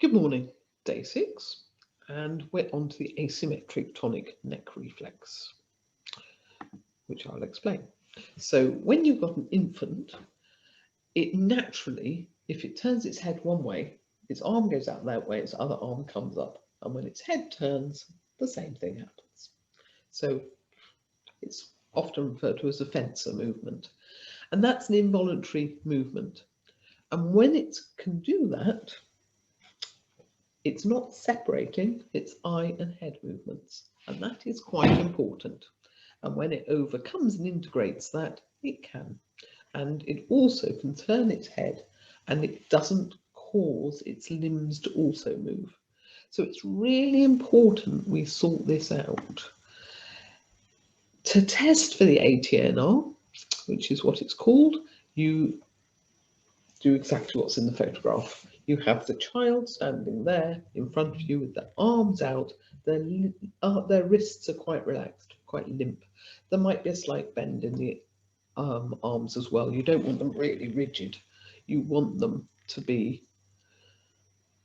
Good morning, day 6, and we're on to the asymmetric tonic neck reflex, which I'll explain. So when you've got an infant, it naturally, if it turns its head one way, its arm goes out that way, its other arm comes up, and when its head turns, the same thing happens. So it's often referred to as a fencer movement, and that's an involuntary movement. And when it can do that, it's not separating its eye and head movements, and that is quite important. And when it overcomes and integrates that, it can. And it also can turn its head, and it doesn't cause its limbs to also move. So it's really important we sort this out. To test for the ATNR, which is what it's called, you do exactly what's in the photograph. You have the child standing there in front of you with their arms out, their wrists are quite relaxed, quite limp. There might be a slight bend in the arms as well. You don't want them really rigid. You want them to be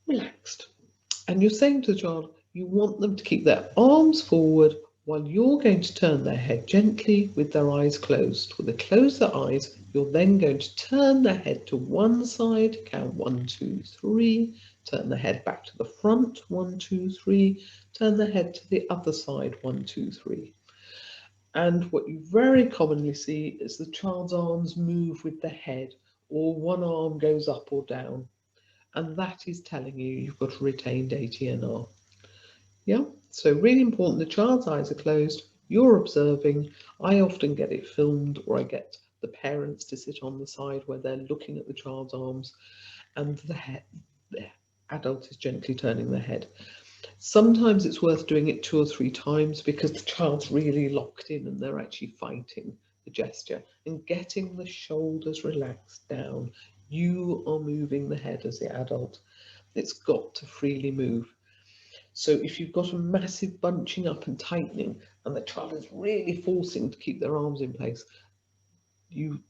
relaxed. And you're saying to the child, you want them to keep their arms forward while you're going to turn their head gently with their eyes closed. When they close their eyes, you're then going to turn their head to one side, count 1, 2, 3, turn the head back to the front, 1, 2, 3, turn the head to the other side, 1, 2, 3. And what you very commonly see is the child's arms move with the head, or one arm goes up or down. And that is telling you you've got a retained ATNR. Yeah, so really important, the child's eyes are closed, you're observing. I often get it filmed, or I get the parents to sit on the side where they're looking at the child's arms, and the adult is gently turning their head. Sometimes it's worth doing it 2 or 3 times because the child's really locked in and they're actually fighting the gesture, and getting the shoulders relaxed down. You are moving the head as the adult. It's got to freely move. So if you've got a massive bunching up and tightening and the child is really forcing to keep their arms in place, you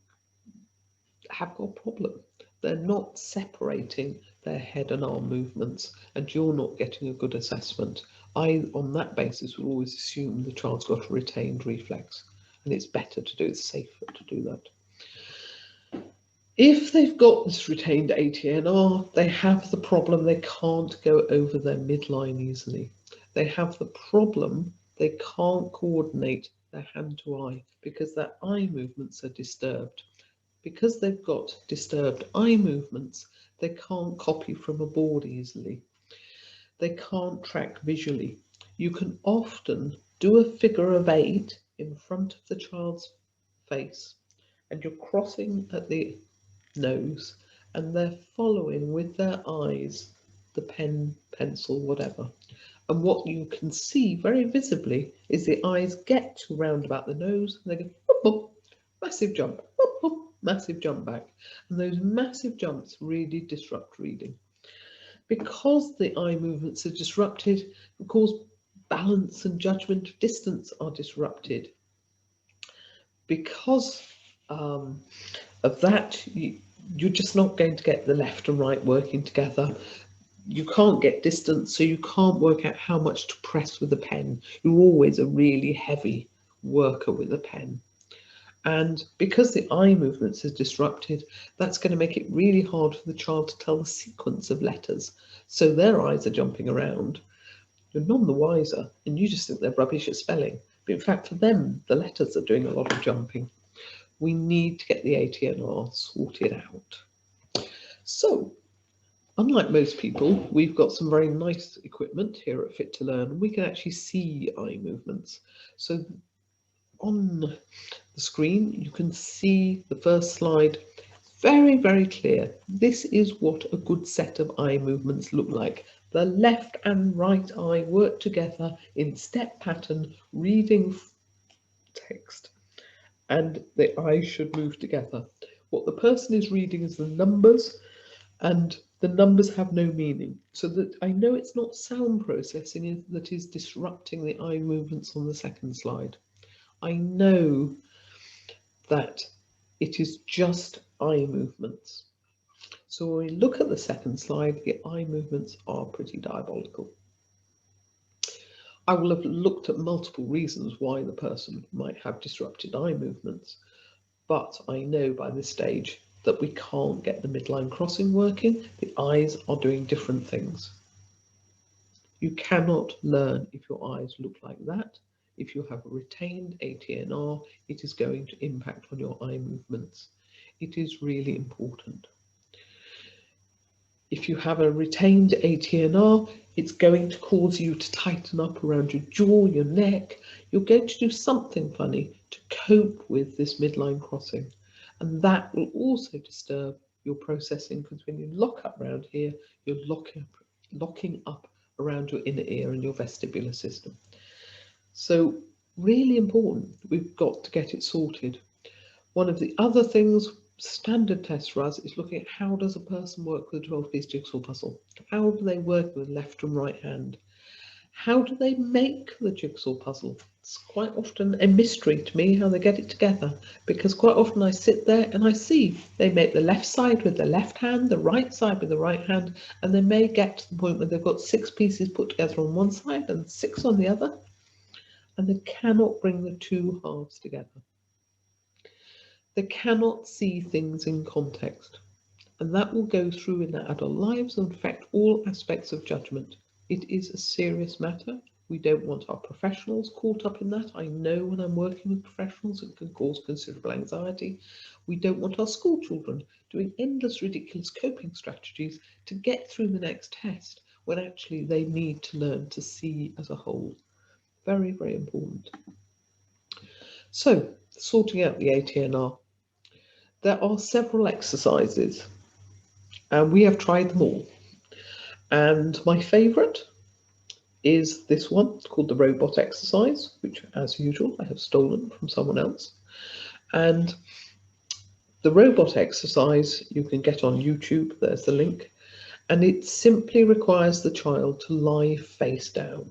have got a problem. They're not separating their head and arm movements, and you're not getting a good assessment. I, on that basis, would always assume the child's got a retained reflex, and it's better to do it, safer to do that. If they've got this retained ATNR, they have the problem they can't go over their midline easily. They have the problem they can't coordinate their hand to eye because their eye movements are disturbed. Because they've got disturbed eye movements, they can't copy from a board easily. They can't track visually. You can often do a figure of 8 in front of the child's face, and you're crossing at the nose, and they're following with their eyes the pen, pencil, whatever. And what you can see very visibly is the eyes get to round about the nose, and they go, whoop, whoop, massive jump, whoop, whoop, massive jump back. And those massive jumps really disrupt reading. Because the eye movements are disrupted, of course, balance and judgment of distance are disrupted. Because of that, you're just not going to get the left and right working together. You can't get distance, so you can't work out how much to press with a pen. You're always a really heavy worker with a pen. And because the eye movements are disrupted, that's going to make it really hard for the child to tell the sequence of letters. So their eyes are jumping around. You're none the wiser, and you just think they're rubbish at spelling. But in fact, for them, the letters are doing a lot of jumping. We need to get the ATNR sorted out. So, unlike most people, we've got some very nice equipment here at Fit to Learn. We can actually see eye movements. So on the screen, you can see the first slide. Very, very clear. This is what a good set of eye movements look like. The left and right eye work together in step pattern, reading text, and the eyes should move together. What the person is reading is the numbers, and the numbers have no meaning. So that I know it's not sound processing that is disrupting the eye movements on the second slide. I know that it is just eye movements. So when we look at the second slide, the eye movements are pretty diabolical. I will have looked at multiple reasons why the person might have disrupted eye movements, but I know by this stage that we can't get the midline crossing working. The eyes are doing different things. You cannot learn if your eyes look like that. If you have a retained ATNR, it is going to impact on your eye movements. It is really important. If you have a retained ATNR, it's going to cause you to tighten up around your jaw, your neck. You're going to do something funny to cope with this midline crossing. And that will also disturb your processing, because when you lock up around here, you're locking up around your inner ear and your vestibular system. So really important, we've got to get it sorted. One of the other things, standard test for us, is looking at how does a person work with a 12-piece jigsaw puzzle? How do they work with left and right hand? How do they make the jigsaw puzzle? It's quite often a mystery to me how they get it together, because quite often I sit there and I see they make the left side with the left hand, the right side with the right hand, and they may get to the point where they've got 6 pieces put together on one side and 6 on the other, and they cannot bring the two halves together. They cannot see things in context, and that will go through in their adult lives and affect all aspects of judgment. It is a serious matter. We don't want our professionals caught up in that. I know when I'm working with professionals, it can cause considerable anxiety. We don't want our school children doing endless, ridiculous coping strategies to get through the next test when actually they need to learn to see as a whole. Very, very important. So, sorting out the ATNR. There are several exercises, and we have tried them all. And my favourite is this one. It's called the robot exercise, which, as usual, I have stolen from someone else. And the robot exercise you can get on YouTube, there's the link, and it simply requires the child to lie face down.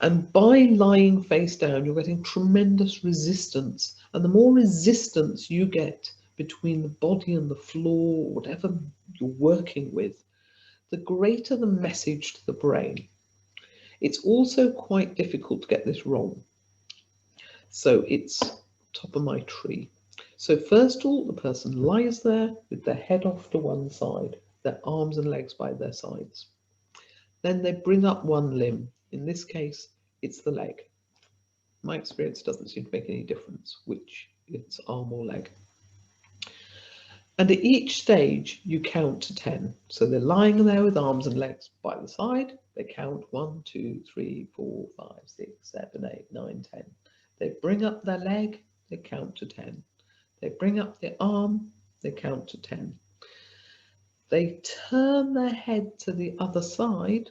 And by lying face down, you're getting tremendous resistance. And the more resistance you get between the body and the floor, whatever you're working with, the greater the message to the brain. It's also quite difficult to get this wrong. So it's top of my tree. So first of all, the person lies there with their head off to one side, their arms and legs by their sides. Then they bring up one limb. In this case, it's the leg. My experience doesn't seem to make any difference which it's arm or leg. And at each stage, you count to 10. So they're lying there with arms and legs by the side. They count 1, 2, 3, 4, 5, 6, 7, 8, 9, 10. They bring up their leg, they count to 10. They bring up their arm, they count to 10. They turn their head to the other side,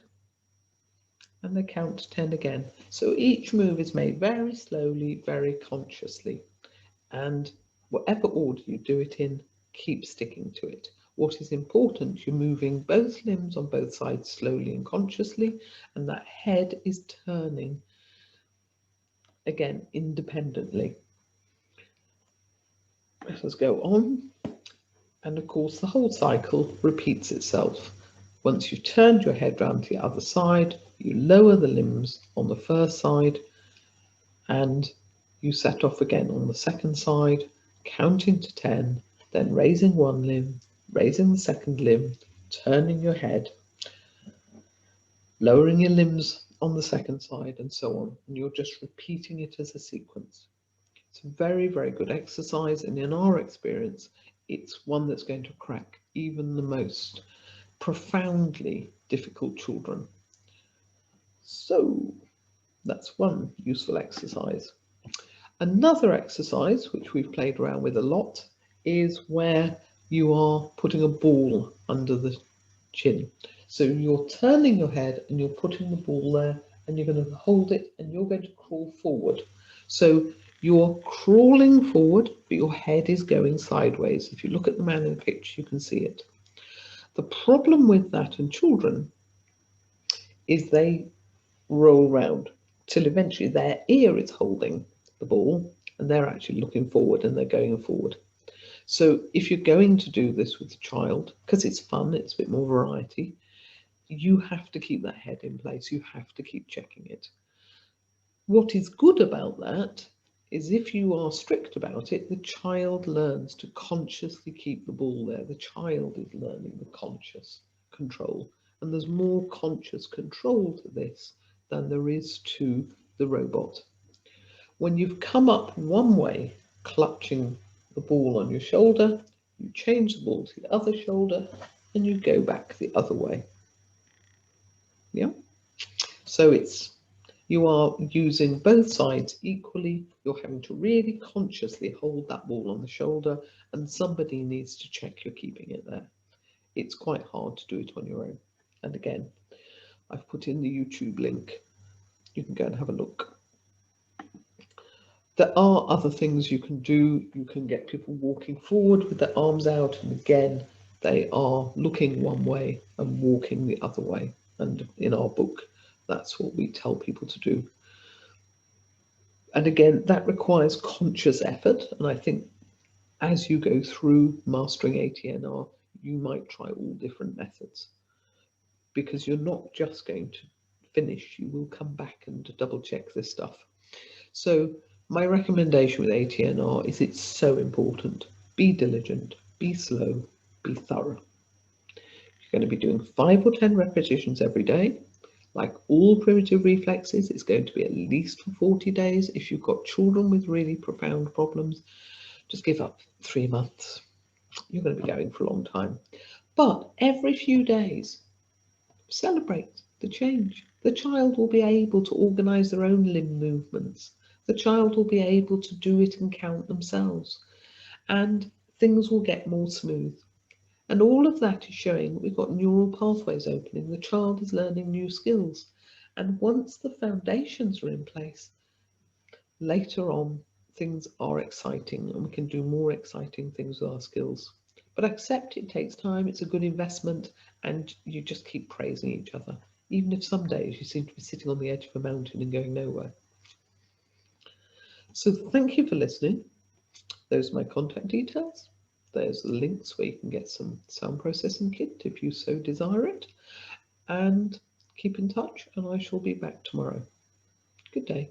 and they count to 10 again. So each move is made very slowly, very consciously. And whatever order you do it in, keep sticking to it. What is important, you're moving both limbs on both sides slowly and consciously, and that head is turning, again, independently. Let us go on. And of course, the whole cycle repeats itself. Once you've turned your head round to the other side, you lower the limbs on the first side, and you set off again on the second side, counting to 10, then raising one limb, raising the second limb, turning your head, lowering your limbs on the second side, and so on. And you're just repeating it as a sequence. It's a very, very good exercise, and in our experience, it's one that's going to crack even the most profoundly difficult children. So that's one useful exercise. Another exercise, which we've played around with a lot, is where you are putting a ball under the chin. So you're turning your head and you're putting the ball there, and you're going to hold it and you're going to crawl forward. So you're crawling forward, but your head is going sideways. If you look at the man in the picture, you can see it. The problem with that in children is they roll round till eventually their ear is holding the ball and they're actually looking forward and they're going forward. So if you're going to do this with a child, because it's fun, it's a bit more variety, you have to keep that head in place. You have to keep checking it. What is good about that is if you are strict about it, the child learns to consciously keep the ball there. The child is learning the conscious control. And there's more conscious control to this than there is to the robot. When you've come up one way, clutching the ball on your shoulder, you change the ball to the other shoulder and you go back the other way. Yeah? So you are using both sides equally. You're having to really consciously hold that ball on the shoulder, and somebody needs to check you're keeping it there. It's quite hard to do it on your own. And again, I've put in the YouTube link. You can go and have a look. There are other things you can do. You can get people walking forward with their arms out, and again, they are looking one way and walking the other way. And in our book, that's what we tell people to do. And again, that requires conscious effort. And I think as you go through mastering ATNR, you might try all different methods, because you're not just going to finish, you will come back and double check this stuff. So my recommendation with ATNR is it's so important. Be diligent, be slow, be thorough. You're going to be doing 5 or 10 repetitions every day. Like all primitive reflexes, it's going to be at least for 40 days. If you've got children with really profound problems, just give up 3 months. You're going to be going for a long time. But every few days, celebrate the change. The child will be able to organise their own limb movements. The child will be able to do it and count themselves. And things will get more smooth. And all of that is showing that we've got neural pathways opening. The child is learning new skills. And once the foundations are in place, later on, things are exciting and we can do more exciting things with our skills. But accept it takes time, it's a good investment, and you just keep praising each other, even if some days you seem to be sitting on the edge of a mountain and going nowhere. So thank you for listening. Those are my contact details. There's the links where you can get some sound processing kit if you so desire it. And keep in touch, and I shall be back tomorrow. Good day.